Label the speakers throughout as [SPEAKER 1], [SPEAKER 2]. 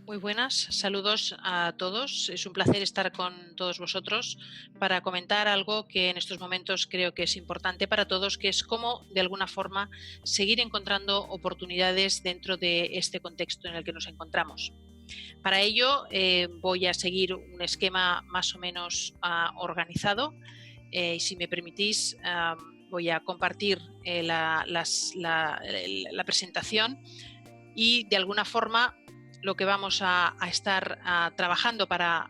[SPEAKER 1] Muy buenas, saludos a todos. Es un placer estar con todos vosotros para comentar algo que en estos momentos creo que es importante para todos, que es cómo, de alguna forma, seguir encontrando oportunidades dentro de este contexto en el que nos encontramos. Para ello, voy a seguir un esquema más o menos organizado. Y si me permitís, voy a compartir la presentación y, de alguna forma, lo que vamos a estar trabajando para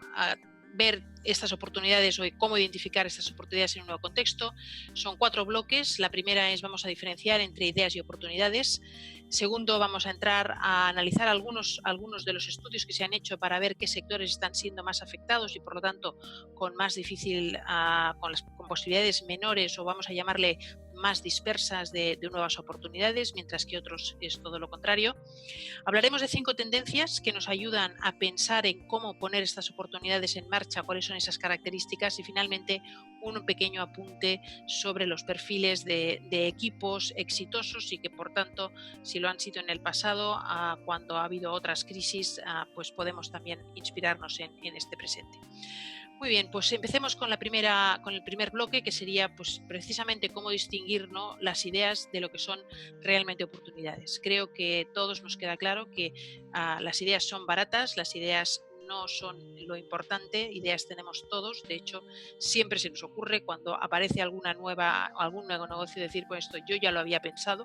[SPEAKER 1] ver estas oportunidades o cómo identificar estas oportunidades en un nuevo contexto son 4 bloques. La primera es vamos a diferenciar entre ideas y oportunidades. Segundo, vamos a entrar a analizar algunos de los estudios que se han hecho para ver qué sectores están siendo más afectados y, por lo tanto, con más difícil, con posibilidades menores o vamos a llamarle más dispersas de nuevas oportunidades, mientras que otros es todo lo contrario. Hablaremos de 5 tendencias que nos ayudan a pensar en cómo poner estas oportunidades en marcha, cuáles son esas características y, finalmente, un pequeño apunte sobre los perfiles de equipos exitosos y que, por tanto, si lo han sido en el pasado, cuando ha habido otras crisis, pues podemos también inspirarnos en este presente. Muy bien, pues empecemos con el primer bloque, que sería pues precisamente cómo distinguir, ¿no?, las ideas de lo que son realmente oportunidades. Creo que a todos nos queda claro que las ideas son baratas, las ideas no son lo importante, ideas tenemos todos. De hecho, siempre se nos ocurre cuando aparece algún nuevo negocio decir, pues esto yo ya lo había pensado,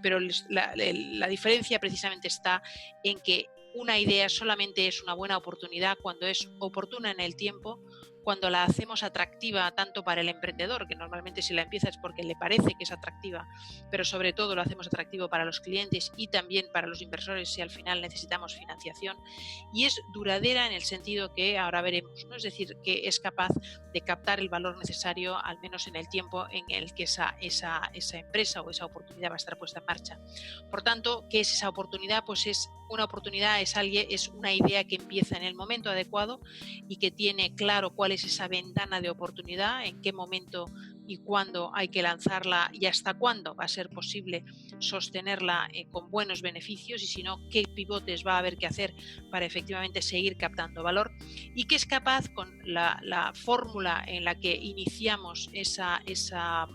[SPEAKER 1] pero la diferencia precisamente está en que una idea solamente es una buena oportunidad cuando es oportuna en el tiempo, cuando la hacemos atractiva tanto para el emprendedor, que normalmente si la empieza es porque le parece que es atractiva, pero sobre todo lo hacemos atractivo para los clientes y también para los inversores si al final necesitamos financiación, y es duradera en el sentido que ahora veremos, ¿no? Es decir, que es capaz de captar el valor necesario, al menos en el tiempo en el que esa empresa o esa oportunidad va a estar puesta en marcha. Por tanto, ¿qué es esa oportunidad? Pues es una oportunidad, es una idea que empieza en el momento adecuado y que tiene claro cuál es esa ventana de oportunidad, en qué momento y cuándo hay que lanzarla y hasta cuándo va a ser posible sostenerla con buenos beneficios, y si no, qué pivotes va a haber que hacer para efectivamente seguir captando valor, y que es capaz, con la fórmula en la que iniciamos esa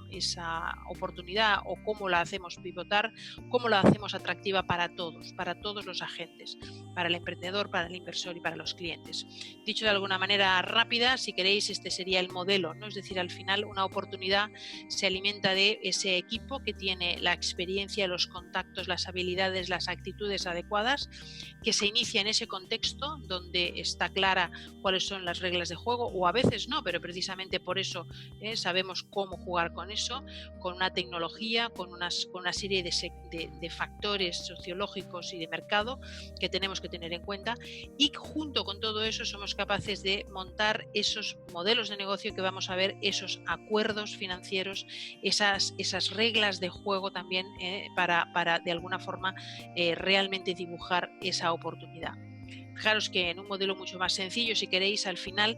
[SPEAKER 1] oportunidad o cómo la hacemos pivotar, cómo la hacemos atractiva para todos los agentes, para el emprendedor, para el inversor y para los clientes. Dicho de alguna manera rápida, si queréis, este sería el modelo, ¿no? Es decir, al final una oportunidad se alimenta de ese equipo que tiene la experiencia, los contactos, las habilidades, las actitudes adecuadas, que se inicia en ese contexto donde está clara cuáles son las reglas de juego, o a veces no, pero precisamente por eso sabemos cómo jugar con eso, con una tecnología, con una serie de factores sociológicos y de mercado que tenemos que tener en cuenta, y junto con todo eso somos capaces de montar esos modelos de negocio que vamos a ver, esos acuerdos financieros, esas reglas de juego también para de alguna forma realmente dibujar esa oportunidad. Fijaros que en un modelo mucho más sencillo, si queréis, al final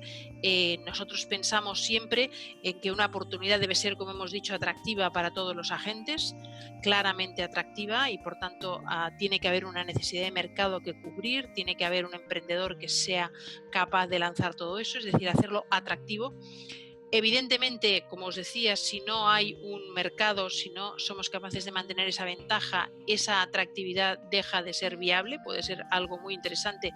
[SPEAKER 1] nosotros pensamos siempre en que una oportunidad debe ser, como hemos dicho, atractiva para todos los agentes, claramente atractiva, y por tanto tiene que haber una necesidad de mercado que cubrir, tiene que haber un emprendedor que sea capaz de lanzar todo eso, es decir, hacerlo atractivo. Evidentemente, como os decía, si no hay un mercado, si no somos capaces de mantener esa ventaja, esa atractividad deja de ser viable. Puede ser algo muy interesante,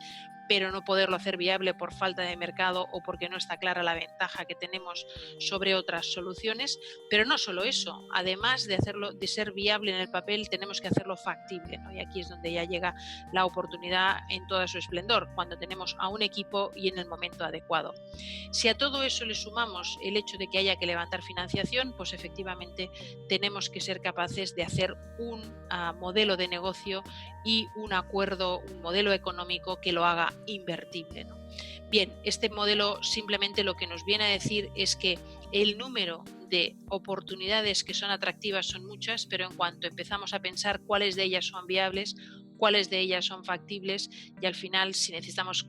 [SPEAKER 1] pero no poderlo hacer viable por falta de mercado o porque no está clara la ventaja que tenemos sobre otras soluciones. Pero no solo eso, además de ser viable en el papel, tenemos que hacerlo factible, ¿no? Y aquí es donde ya llega la oportunidad en todo su esplendor, cuando tenemos a un equipo y en el momento adecuado. Si a todo eso le sumamos el hecho de que haya que levantar financiación, pues efectivamente tenemos que ser capaces de hacer un modelo de negocio y un acuerdo, un modelo económico que lo haga invertible, ¿no? Bien, este modelo simplemente lo que nos viene a decir es que el número de oportunidades que son atractivas son muchas, pero en cuanto empezamos a pensar cuáles de ellas son viables, cuáles de ellas son factibles, y al final, si necesitamos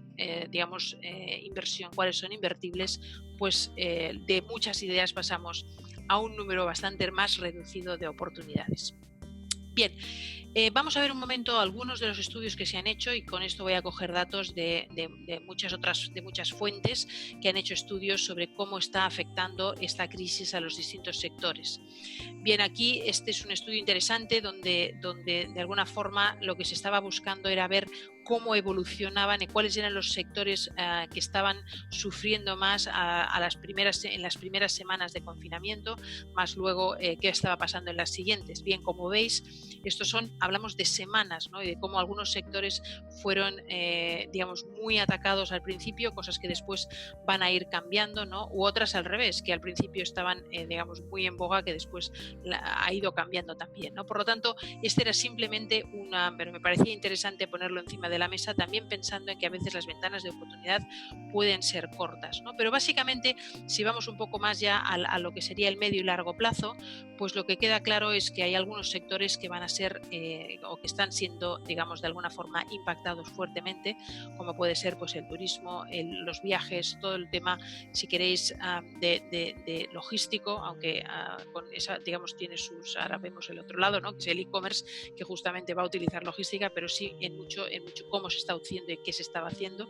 [SPEAKER 1] inversión, cuáles son invertibles, pues de muchas ideas pasamos a un número bastante más reducido de oportunidades. Bien, vamos a ver un momento algunos de los estudios que se han hecho, y con esto voy a coger datos de muchas fuentes que han hecho estudios sobre cómo está afectando esta crisis a los distintos sectores. Bien, aquí este es un estudio interesante donde de alguna forma lo que se estaba buscando era ver cómo evolucionaban y cuáles eran los sectores que estaban sufriendo más en las primeras semanas de confinamiento, más luego qué estaba pasando en las siguientes. Bien, como veis, hablamos de semanas, ¿no? Y de cómo algunos sectores fueron, digamos, muy atacados al principio, cosas que después van a ir cambiando, ¿no? U otras al revés, que al principio estaban, digamos, muy en boga, que después ha ido cambiando también, ¿no? Por lo tanto, este era simplemente pero me parecía interesante ponerlo encima de la mesa, también pensando en que a veces las ventanas de oportunidad pueden ser cortas, ¿no? Pero básicamente, si vamos un poco más ya a lo que sería el medio y largo plazo, pues lo que queda claro es que hay algunos sectores que van a ser o que están siendo, digamos, de alguna forma impactados fuertemente, como puede ser pues el turismo, los viajes, todo el tema, si queréis, de logístico, aunque con esa, digamos, tiene ahora vemos el otro lado, ¿no? Que es el e-commerce, que justamente va a utilizar logística, pero sí en mucho cómo se está haciendo y qué se estaba haciendo.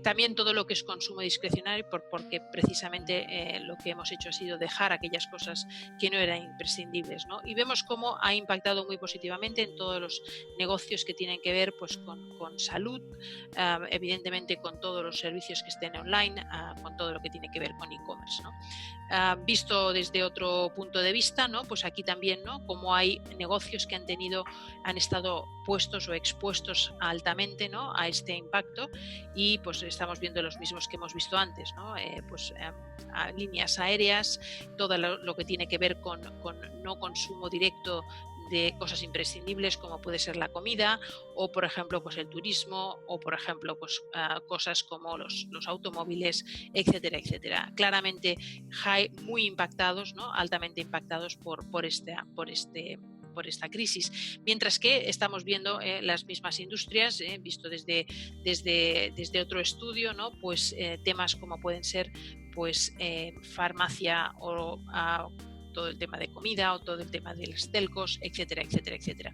[SPEAKER 1] También todo lo que es consumo discrecionario, porque precisamente lo que hemos hecho ha sido dejar aquellas cosas que no eran imprescindibles, ¿no? Y vemos cómo ha impactado muy positivamente en todos los negocios que tienen que ver pues, con salud, evidentemente con todos los servicios que estén online, con todo lo que tiene que ver con e-commerce, ¿no? Visto desde otro punto de vista, ¿no? Pues aquí también, ¿no? Como hay negocios que han estado puestos o expuestos altamente, ¿no? A este impacto, y pues estamos viendo los mismos que hemos visto antes, ¿no? A líneas aéreas, todo lo que tiene que ver con no consumo directo de cosas imprescindibles como puede ser la comida, o por ejemplo pues el turismo, o por ejemplo pues cosas como los automóviles, etcétera, etcétera. Claramente muy impactados, ¿no? Altamente impactados por esta crisis, mientras que estamos viendo las mismas industrias, visto desde otro estudio, ¿no? Pues temas como pueden ser pues farmacia o todo el tema de comida o todo el tema de los telcos, etcétera, etcétera, etcétera.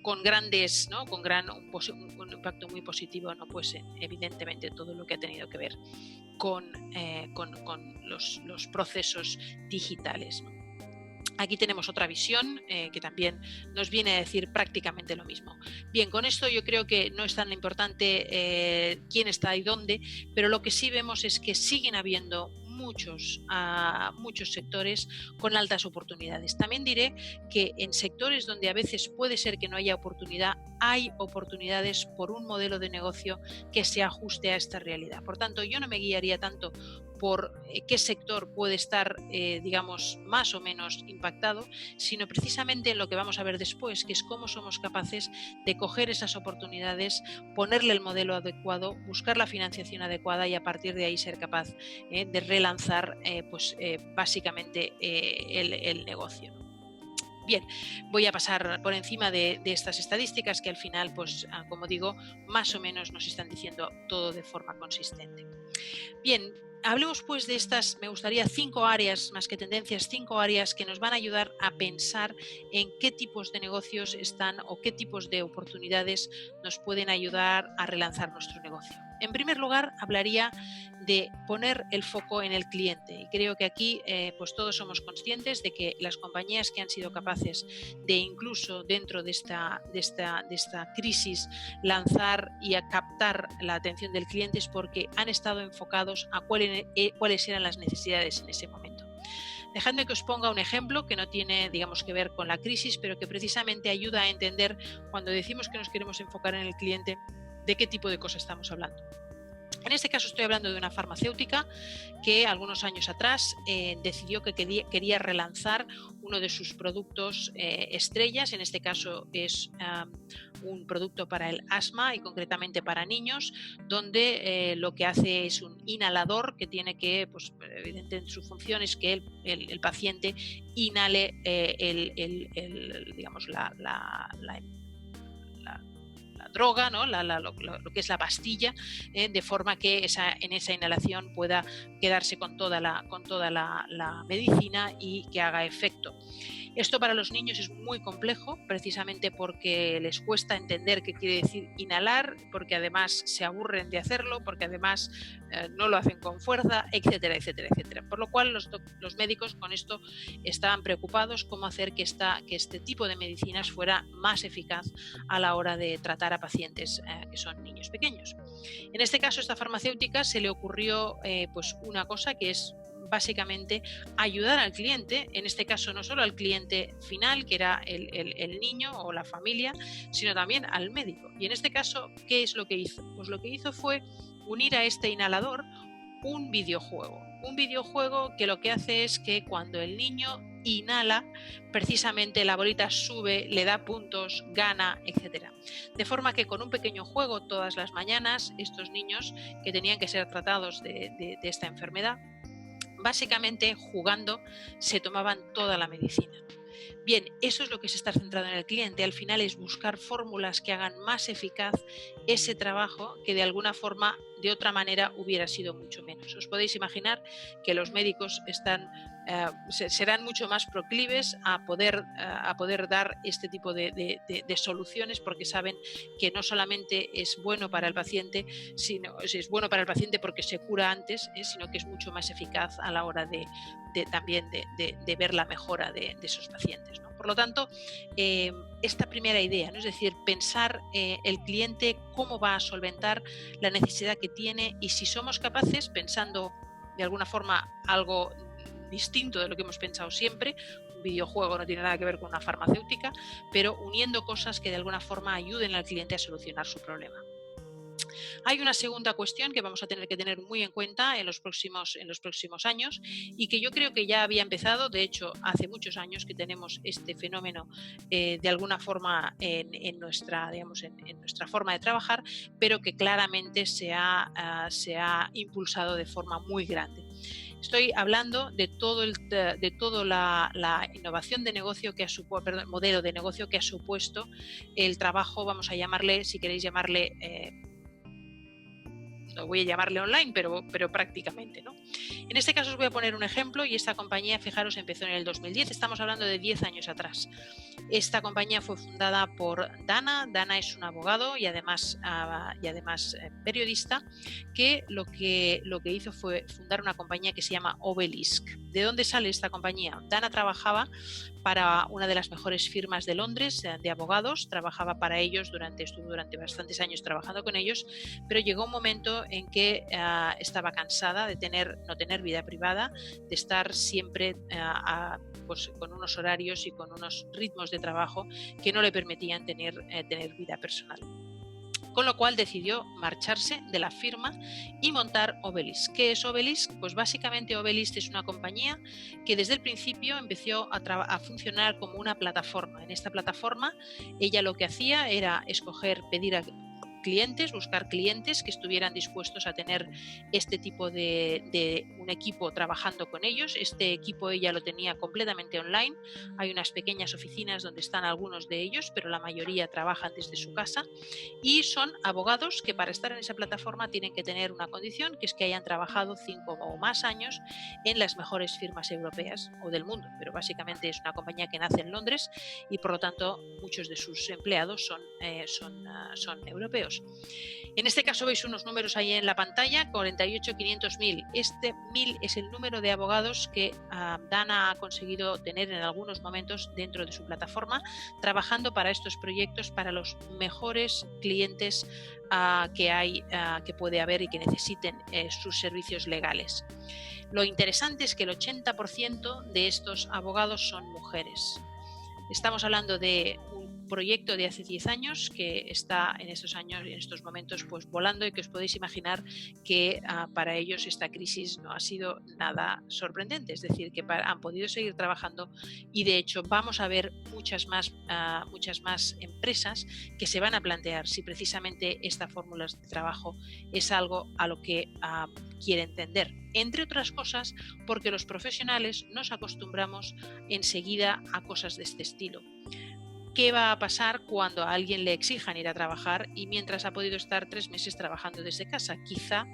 [SPEAKER 1] Con grandes, ¿no? Con un impacto muy positivo, ¿no? Pues evidentemente todo lo que ha tenido que ver con los procesos digitales, ¿no? Aquí tenemos otra visión que también nos viene a decir prácticamente lo mismo. Bien, con esto yo creo que no es tan importante quién está y dónde, pero lo que sí vemos es que siguen habiendo muchos sectores con altas oportunidades. También diré que en sectores donde a veces puede ser que no haya oportunidad, hay oportunidades por un modelo de negocio que se ajuste a esta realidad. Por tanto, yo no me guiaría tanto por qué sector puede estar, digamos, más o menos impactado, sino precisamente en lo que vamos a ver después, que es cómo somos capaces de coger esas oportunidades, ponerle el modelo adecuado, buscar la financiación adecuada y a partir de ahí ser capaz de relanzar básicamente el negocio. Bien, voy a pasar por encima de estas estadísticas que al final, pues como digo, más o menos nos están diciendo todo de forma consistente. Bien, hablemos pues de estas, me gustaría 5 áreas, más que tendencias, 5 áreas que nos van a ayudar a pensar en qué tipos de negocios están o qué tipos de oportunidades nos pueden ayudar a relanzar nuestro negocio. En primer lugar, hablaría de poner el foco en el cliente, y creo que aquí pues todos somos conscientes de que las compañías que han sido capaces de incluso dentro de esta crisis lanzar y a captar la atención del cliente es porque han estado enfocados a cuáles eran las necesidades en ese momento. Dejadme que os ponga un ejemplo que no tiene, digamos, que ver con la crisis, pero que precisamente ayuda a entender cuando decimos que nos queremos enfocar en el cliente, de qué tipo de cosas estamos hablando. En este caso estoy hablando de una farmacéutica que algunos años atrás decidió que quería relanzar uno de sus productos estrellas. En este caso es un producto para el asma y concretamente para niños, donde lo que hace es un inhalador que tiene que, pues evidentemente su función es que el paciente inhale digamos la droga, ¿no? Lo que es la pastilla, de forma que en esa inhalación pueda quedarse con toda la medicina y que haga efecto. Esto para los niños es muy complejo, precisamente porque les cuesta entender qué quiere decir inhalar, porque además se aburren de hacerlo, porque además no lo hacen con fuerza, etcétera, etcétera, etcétera. Por lo cual los médicos con esto estaban preocupados cómo hacer que este tipo de medicinas fuera más eficaz a la hora de tratar a pacientes que son niños pequeños. En este caso, a esta farmacéutica se le ocurrió pues una cosa que es básicamente ayudar al cliente, en este caso no solo al cliente final, que era el niño o la familia, sino también al médico. Y en este caso, ¿qué es lo que hizo? Pues lo que hizo fue unir a este inhalador un videojuego que lo que hace es que cuando el niño inhala, precisamente la bolita sube, le da puntos, gana, etc. De forma que con un pequeño juego todas las mañanas, estos niños que tenían que ser tratados de esta enfermedad, básicamente jugando se tomaban toda la medicina. Bien, eso es lo que se está centrado en el cliente. Al final es buscar fórmulas que hagan más eficaz ese trabajo que de alguna forma, de otra manera, hubiera sido mucho menos. Os podéis imaginar que los médicos serán mucho más proclives a poder dar este tipo de soluciones, porque saben que no solamente es bueno para el paciente, sino es bueno para el paciente porque se cura antes, sino que es mucho más eficaz a la hora también de ver la mejora de esos pacientes, ¿no? Por lo tanto, esta primera idea, ¿no? Es decir, pensar el cliente cómo va a solventar la necesidad que tiene, y si somos capaces, pensando de alguna forma algo distinto de lo que hemos pensado siempre, un videojuego no tiene nada que ver con una farmacéutica, pero uniendo cosas que de alguna forma ayuden al cliente a solucionar su problema. Hay una segunda cuestión que vamos a tener que tener muy en cuenta en los próximos años, y que yo creo que ya había empezado. De hecho, hace muchos años que tenemos este fenómeno de alguna forma en nuestra forma de trabajar, pero que claramente se ha impulsado de forma muy grande. Estoy hablando de toda la innovación de negocio que modelo de negocio que ha supuesto el trabajo, vamos a llamarle, si queréis llamarle, no voy a llamarle online, pero prácticamente, ¿no? En este caso os voy a poner un ejemplo, y esta compañía, fijaros, empezó en el 2010, estamos hablando de 10 años atrás. Esta compañía fue fundada por Dana. Dana es un abogado y además periodista, que lo que hizo fue fundar una compañía que se llama Obelisk. ¿De dónde sale esta compañía? Dana trabajaba para una de las mejores firmas de Londres de abogados, trabajaba para ellos, estuvo durante bastantes años trabajando con ellos, pero llegó un momento en que estaba cansada de no tener vida privada, de estar siempre pues, con unos horarios y con unos ritmos de trabajo que no le permitían tener vida personal. Con lo cual decidió marcharse de la firma y montar Obelisk. ¿Qué es Obelisk? Pues básicamente Obelisk es una compañía que desde el principio empezó a funcionar como una plataforma. En esta plataforma ella lo que hacía era pedir a buscar clientes que estuvieran dispuestos a tener este tipo de un equipo trabajando con ellos. Este equipo ella lo tenía completamente online. Hay unas pequeñas oficinas donde están algunos de ellos, pero la mayoría trabajan desde su casa, y son abogados que para estar en esa plataforma tienen que tener una condición, que es que hayan trabajado 5 o más años en las mejores firmas europeas o del mundo, pero básicamente es una compañía que nace en Londres y por lo tanto muchos de sus empleados son europeos. En este caso veis unos números ahí en la pantalla, 48.500.000. Este 1.000 es el número de abogados que Dana ha conseguido tener en algunos momentos dentro de su plataforma, trabajando para estos proyectos, para los mejores clientes que puede haber y que necesiten sus servicios legales. Lo interesante es que el 80% de estos abogados son mujeres. Estamos hablando de un proyecto de hace 10 años que está en estos momentos pues volando, y que os podéis imaginar que para ellos esta crisis no ha sido nada sorprendente, es decir, que han podido seguir trabajando, y de hecho vamos a ver muchas más empresas que se van a plantear si precisamente esta fórmula de trabajo es algo a lo que quieren tender. Entre otras cosas, porque los profesionales nos acostumbramos enseguida a cosas de este estilo. ¿Qué va a pasar cuando a alguien le exijan ir a trabajar y mientras ha podido estar 3 meses trabajando desde casa? Quizá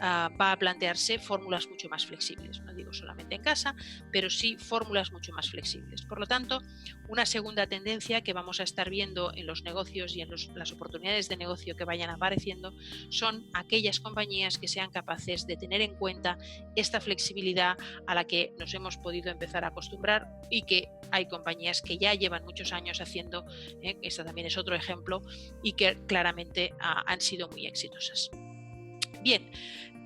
[SPEAKER 1] va a plantearse fórmulas mucho más flexibles, no digo solamente en casa, pero sí fórmulas mucho más flexibles. Por lo tanto, una segunda tendencia que vamos a estar viendo en los negocios y en las oportunidades de negocio que vayan apareciendo son aquellas compañías que sean capaces de tener en cuenta esta flexibilidad a la que nos hemos podido empezar a acostumbrar y que hay compañías que ya llevan muchos años haciendo. Esta también es otro ejemplo y que claramente han sido muy exitosas. Bien,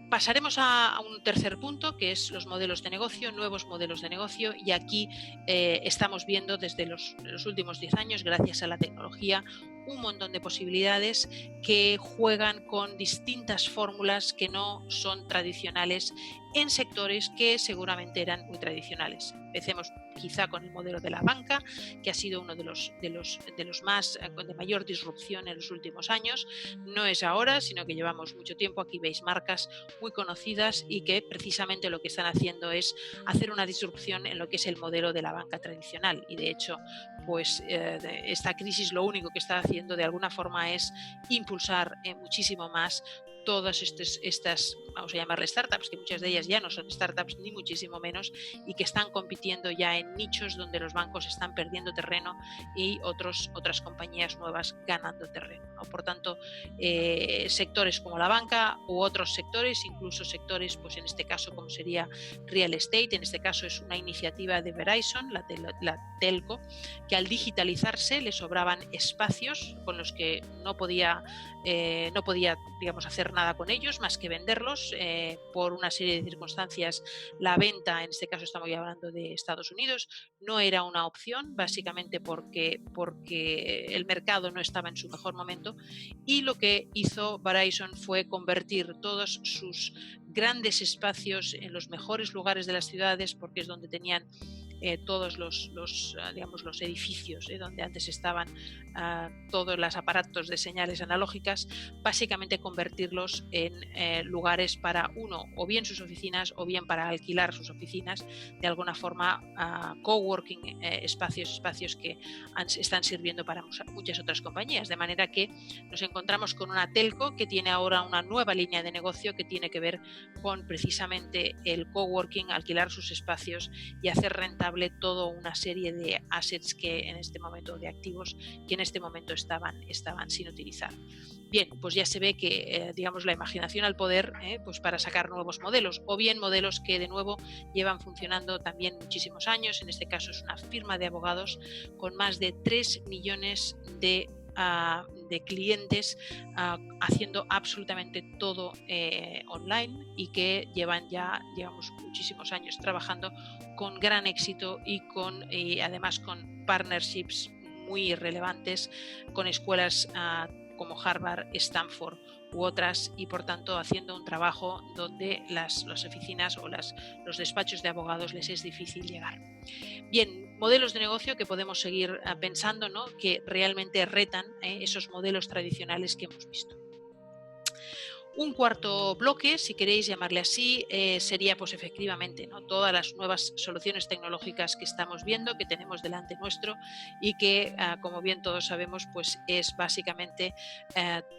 [SPEAKER 1] pasaremos a un tercer punto, que es los modelos de negocio, nuevos modelos de negocio, y aquí estamos viendo desde los últimos 10 años, gracias a la tecnología, un montón de posibilidades que juegan con distintas fórmulas que no son tradicionales en sectores que seguramente eran muy tradicionales. Empecemos quizá con el modelo de la banca, que ha sido uno de los más de mayor disrupción en los últimos años. No es ahora, sino que llevamos mucho tiempo. Aquí veis marcas muy conocidas y que precisamente lo que están haciendo es hacer una disrupción en lo que es el modelo de la banca tradicional. Y de hecho, pues esta crisis lo único que está haciendo de alguna forma es impulsar muchísimo más todas estas, vamos a llamarle startups, que muchas de ellas ya no son startups ni muchísimo menos, y que están compitiendo ya en nichos donde los bancos están perdiendo terreno y otras compañías nuevas ganando terreno, ¿no? Por tanto, sectores como la banca u otros sectores, incluso sectores, pues en este caso como sería real estate, en este caso es una iniciativa de Verizon, la telco, que al digitalizarse le sobraban espacios con los que no podía digamos, hacer nada con ellos más que venderlos. Por una serie de circunstancias, la venta, en este caso estamos ya hablando de Estados Unidos, no era una opción, básicamente porque el mercado no estaba en su mejor momento, y lo que hizo Verizon fue convertir todos sus grandes espacios en los mejores lugares de las ciudades, porque es donde tenían todos los edificios donde antes estaban todos los aparatos de señales analógicas, básicamente convertirlos en lugares para o bien sus oficinas o bien para alquilar sus oficinas, de alguna forma coworking, espacios que están sirviendo para muchas otras compañías, de manera que nos encontramos con una telco que tiene ahora una nueva línea de negocio que tiene que ver con precisamente el coworking, alquilar sus espacios y hacer rentable toda una serie de assets que en este momento, de activos que en este momento estaban sin utilizar. Bien, pues ya se ve que digamos la imaginación al poder pues para sacar nuevos modelos, o bien modelos que de nuevo llevan funcionando también muchísimos años. En este caso es una firma de abogados con más de 3 millones de clientes haciendo absolutamente todo online, y que llevan ya, digamos, muchísimos años trabajando con gran éxito y además con partnerships muy relevantes con escuelas como Harvard, Stanford u otras, y por tanto haciendo un trabajo donde las oficinas o los despachos de abogados les es difícil llegar. Bien, modelos de negocio que podemos seguir pensando, ¿no?, que realmente retan esos modelos tradicionales que hemos visto. Un cuarto bloque, si queréis llamarle así, sería pues efectivamente, ¿no?, todas las nuevas soluciones tecnológicas que estamos viendo, que tenemos delante nuestro, y que, como bien todos sabemos, pues es básicamente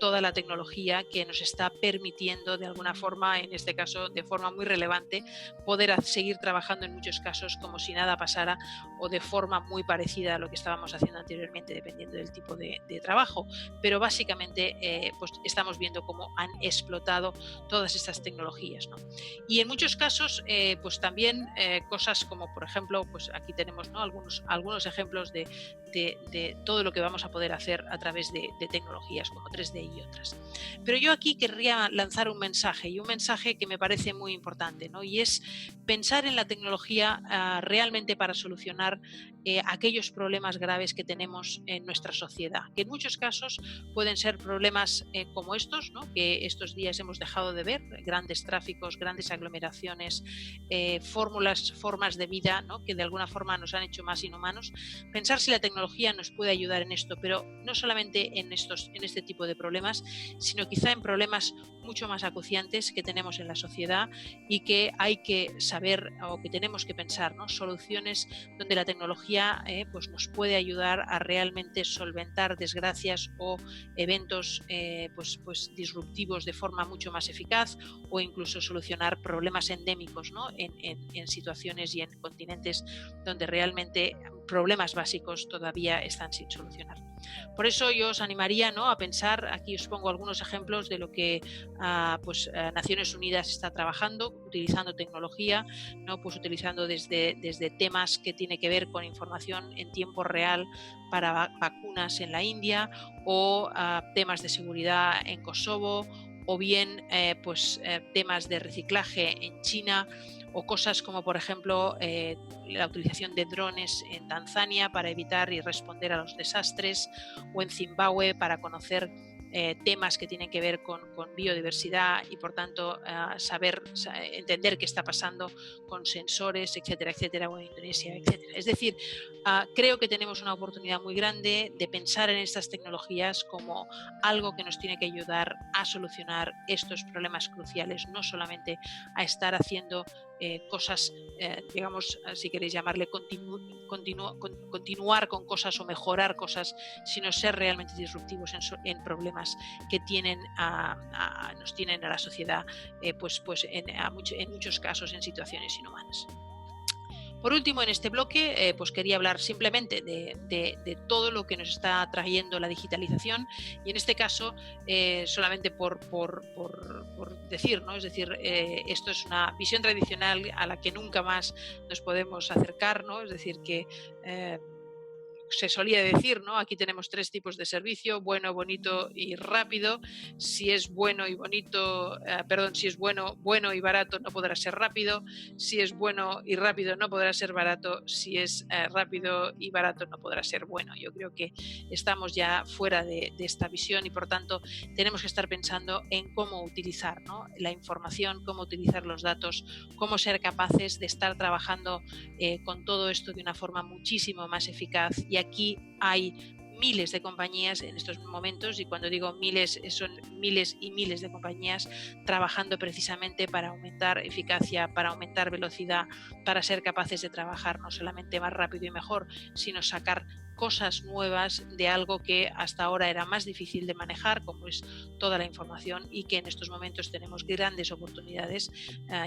[SPEAKER 1] toda la tecnología que nos está permitiendo de alguna forma, en este caso de forma muy relevante, poder seguir trabajando en muchos casos como si nada pasara, o de forma muy parecida a lo que estábamos haciendo anteriormente, dependiendo del tipo de trabajo. Pero básicamente pues estamos viendo cómo han explotado todas estas tecnologías, ¿no? Y en muchos casos pues también cosas como, por ejemplo, pues aquí tenemos, ¿no?, algunos ejemplos de todo lo que vamos a poder hacer a través de tecnologías como 3D y otras. Pero yo aquí querría lanzar un mensaje, y un mensaje que me parece muy importante, ¿no?, y es pensar en la tecnología realmente para solucionar aquellos problemas graves que tenemos en nuestra sociedad, que en muchos casos pueden ser problemas como estos, ¿no?, que estos días hemos dejado de ver, grandes tráficos, grandes aglomeraciones, formas de vida, ¿no?, que de alguna forma nos han hecho más inhumanos. Pensar si la tecnología nos puede ayudar en esto, pero no solamente en este tipo de problemas, sino quizá en problemas mucho más acuciantes que tenemos en la sociedad y que hay que saber, o que tenemos que pensar, ¿no?, soluciones donde la tecnología tecnología pues nos puede ayudar a realmente solventar desgracias o eventos pues disruptivos de forma mucho más eficaz, o incluso solucionar problemas endémicos, ¿no? en situaciones y en continentes donde realmente problemas básicos todavía están sin solucionar. Por eso yo os animaría, ¿no?, a pensar, aquí os pongo algunos ejemplos de lo que Naciones Unidas está trabajando, utilizando tecnología, ¿no?, pues utilizando desde temas que tiene que ver con información en tiempo real para vacunas en la India, o temas de seguridad en Kosovo, o bien temas de reciclaje en China, o cosas como, por ejemplo, la utilización de drones en Tanzania para evitar y responder a los desastres, o en Zimbabue para conocer temas que tienen que ver con biodiversidad y, por tanto, entender qué está pasando con sensores, etcétera, etcétera, o en Indonesia, etcétera. Es decir, creo que tenemos una oportunidad muy grande de pensar en estas tecnologías como algo que nos tiene que ayudar a solucionar estos problemas cruciales, no solamente a estar haciendo cosas, digamos, si queréis llamarle continuar con cosas o mejorar cosas, sino ser realmente disruptivos en problemas que nos tienen a la sociedad en muchos casos en situaciones inhumanas. Por último, en este bloque, pues quería hablar simplemente de todo lo que nos está trayendo la digitalización, y en este caso, solamente por decir, ¿no? Es decir, esto es una visión tradicional a la que nunca más nos podemos acercar, ¿no? Es decir, que se solía decir, ¿no? Aquí tenemos 3 tipos de servicio: bueno, bonito y rápido. Si es bueno y bonito, si es bueno y barato, no podrá ser rápido. Si es bueno y rápido, no podrá ser barato. Si es rápido y barato, no podrá ser bueno. Yo creo que estamos ya fuera de esta visión, y por tanto tenemos que estar pensando en cómo utilizar, ¿no?, la información, cómo utilizar los datos, cómo ser capaces de estar trabajando con todo esto de una forma muchísimo más eficaz. Y aquí hay miles de compañías en estos momentos, y cuando digo miles, son miles y miles de compañías trabajando precisamente para aumentar eficacia, para aumentar velocidad, para ser capaces de trabajar no solamente más rápido y mejor, sino sacar cosas nuevas de algo que hasta ahora era más difícil de manejar, como es toda la información, y que en estos momentos tenemos grandes oportunidades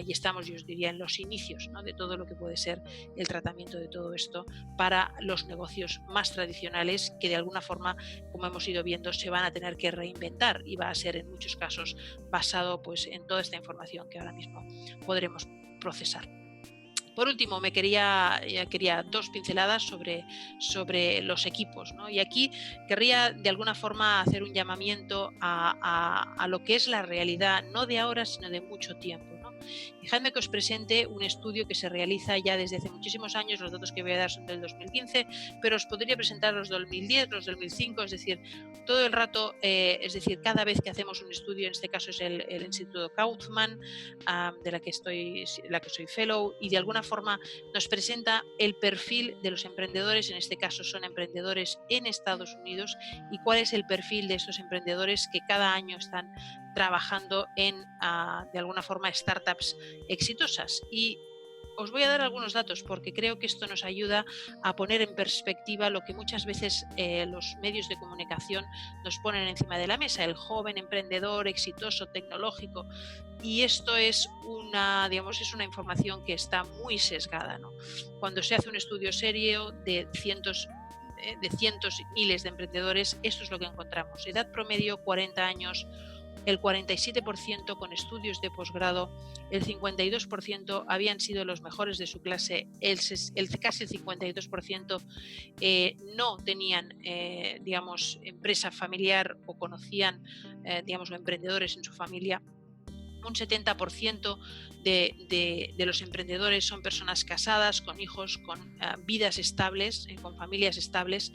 [SPEAKER 1] y estamos, yo os diría, en los inicios, ¿no?, de todo lo que puede ser el tratamiento de todo esto para los negocios más tradicionales, que de alguna forma, como hemos ido viendo, se van a tener que reinventar, y va a ser en muchos casos basado pues en toda esta información que ahora mismo podremos procesar. Por último, quería 2 pinceladas sobre los equipos, ¿no? Y aquí querría de alguna forma hacer un llamamiento a lo que es la realidad, no de ahora, sino de mucho tiempo, ¿no? Dejadme que os presente un estudio que se realiza ya desde hace muchísimos años. Los datos que voy a dar son del 2015, pero os podría presentar los 2010, los 2005, es decir, todo el rato, cada vez que hacemos un estudio, en este caso es el Instituto Kauffman, de la que soy fellow, y de alguna forma nos presenta el perfil de los emprendedores. En este caso son emprendedores en Estados Unidos, y cuál es el perfil de estos emprendedores que cada año están trabajando en, de alguna forma, startups exitosas. Y os voy a dar algunos datos porque creo que esto nos ayuda a poner en perspectiva lo que muchas veces los medios de comunicación nos ponen encima de la mesa: el joven emprendedor exitoso tecnológico. Y esto es una información que está muy sesgada, ¿no? Cuando se hace un estudio serio de cientos y miles de emprendedores, esto es lo que encontramos: edad promedio 40 años, el 47% con estudios de posgrado, el 52% habían sido los mejores de su clase, casi el 52% no tenían, empresa familiar o conocían, emprendedores en su familia. Un 70% de los emprendedores son personas casadas, con hijos, con vidas estables, con familias estables,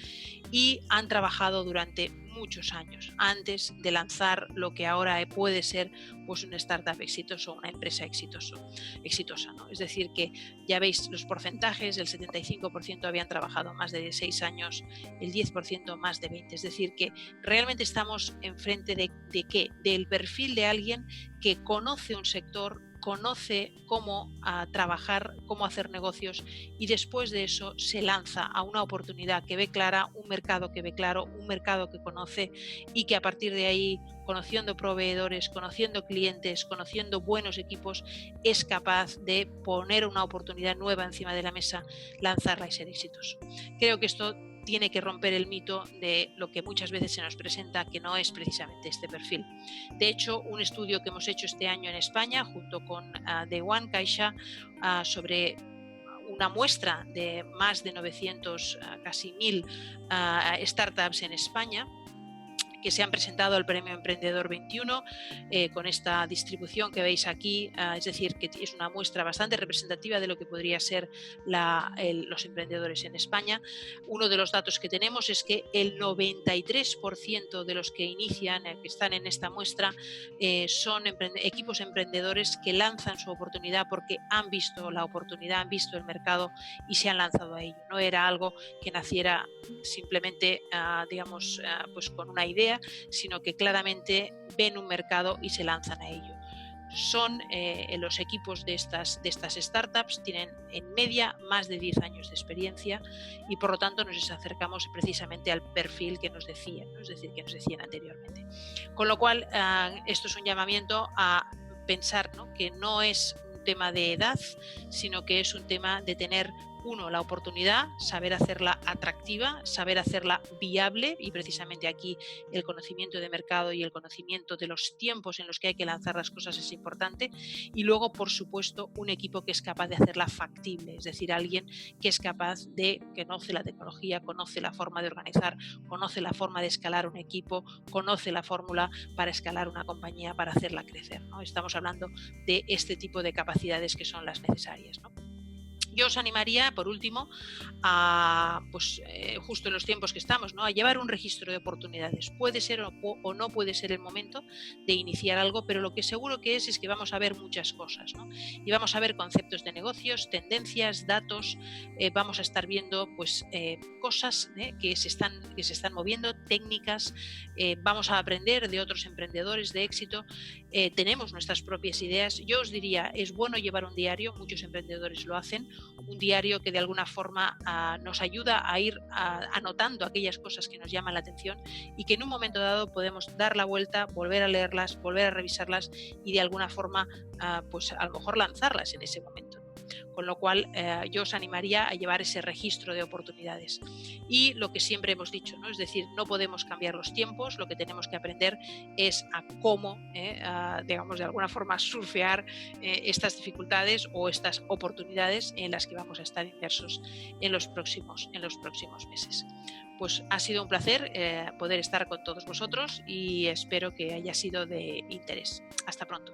[SPEAKER 1] y han trabajado durante muchos años antes de lanzar lo que ahora puede ser pues una startup exitosa o una empresa exitosa, ¿no? Es decir, que ya veis los porcentajes: el 75% habían trabajado más de 6 años, el 10% más de 20. Es decir, que realmente estamos enfrente de ¿qué? Del perfil de alguien que conoce un sector, conoce cómo trabajar, cómo hacer negocios y después de eso se lanza a una oportunidad que ve clara, un mercado que ve claro, un mercado que conoce y que a partir de ahí, conociendo proveedores, conociendo clientes, conociendo buenos equipos, es capaz de poner una oportunidad nueva encima de la mesa, lanzarla y ser exitoso. Creo que esto tiene que romper el mito de lo que muchas veces se nos presenta, que no es precisamente este perfil. De hecho, un estudio que hemos hecho este año en España, junto con The One Caixa, sobre una muestra de más de 900, casi 1000 startups en España, que se han presentado al Premio Emprendedor 21 con esta distribución que veis aquí, es decir, que es una muestra bastante representativa de lo que podría ser los emprendedores en España. Uno de los datos que tenemos es que el 93% de los que inician, que están en esta muestra, son equipos emprendedores que lanzan su oportunidad porque han visto la oportunidad, han visto el mercado y se han lanzado a ello. No era algo que naciera simplemente, digamos, pues con una idea, sino que claramente ven un mercado y se lanzan a ello. Son los equipos de estas startups, tienen en media más de 10 años de experiencia y por lo tanto nos acercamos precisamente al perfil que nos decían, ¿no? Es decir, que nos decían anteriormente. Con lo cual, esto es un llamamiento a pensar, ¿no?, que no es un tema de edad, sino que es un tema de tener la oportunidad, saber hacerla atractiva, saber hacerla viable, y precisamente aquí el conocimiento de mercado y el conocimiento de los tiempos en los que hay que lanzar las cosas es importante, y luego, por supuesto, un equipo que es capaz de hacerla factible, es decir, alguien que es capaz que conoce la tecnología, conoce la forma de organizar, conoce la forma de escalar un equipo, conoce la fórmula para escalar una compañía, para hacerla crecer, ¿no? Estamos hablando de este tipo de capacidades que son las necesarias, ¿no? Yo os animaría, por último, a, justo en los tiempos que estamos, ¿no?, a llevar un registro de oportunidades. Puede ser o no puede ser el momento de iniciar algo, pero lo que seguro que es que vamos a ver muchas cosas, ¿no? Y vamos a ver conceptos de negocios, tendencias, datos, vamos a estar viendo cosas que se están moviendo, técnicas, vamos a aprender de otros emprendedores de éxito, tenemos nuestras propias ideas. Yo os diría, es bueno llevar un diario, muchos emprendedores lo hacen, un diario que de alguna forma nos ayuda a ir anotando aquellas cosas que nos llaman la atención y que en un momento dado podemos dar la vuelta, volver a leerlas, volver a revisarlas y de alguna forma a lo mejor lanzarlas en ese momento. Con lo cual yo os animaría a llevar ese registro de oportunidades. Y lo que siempre hemos dicho, ¿no?, es decir, no podemos cambiar los tiempos, lo que tenemos que aprender es a cómo, digamos, de alguna forma surfear estas dificultades o estas oportunidades en las que vamos a estar inmersos en los próximos meses. Pues ha sido un placer poder estar con todos vosotros y espero que haya sido de interés. Hasta pronto.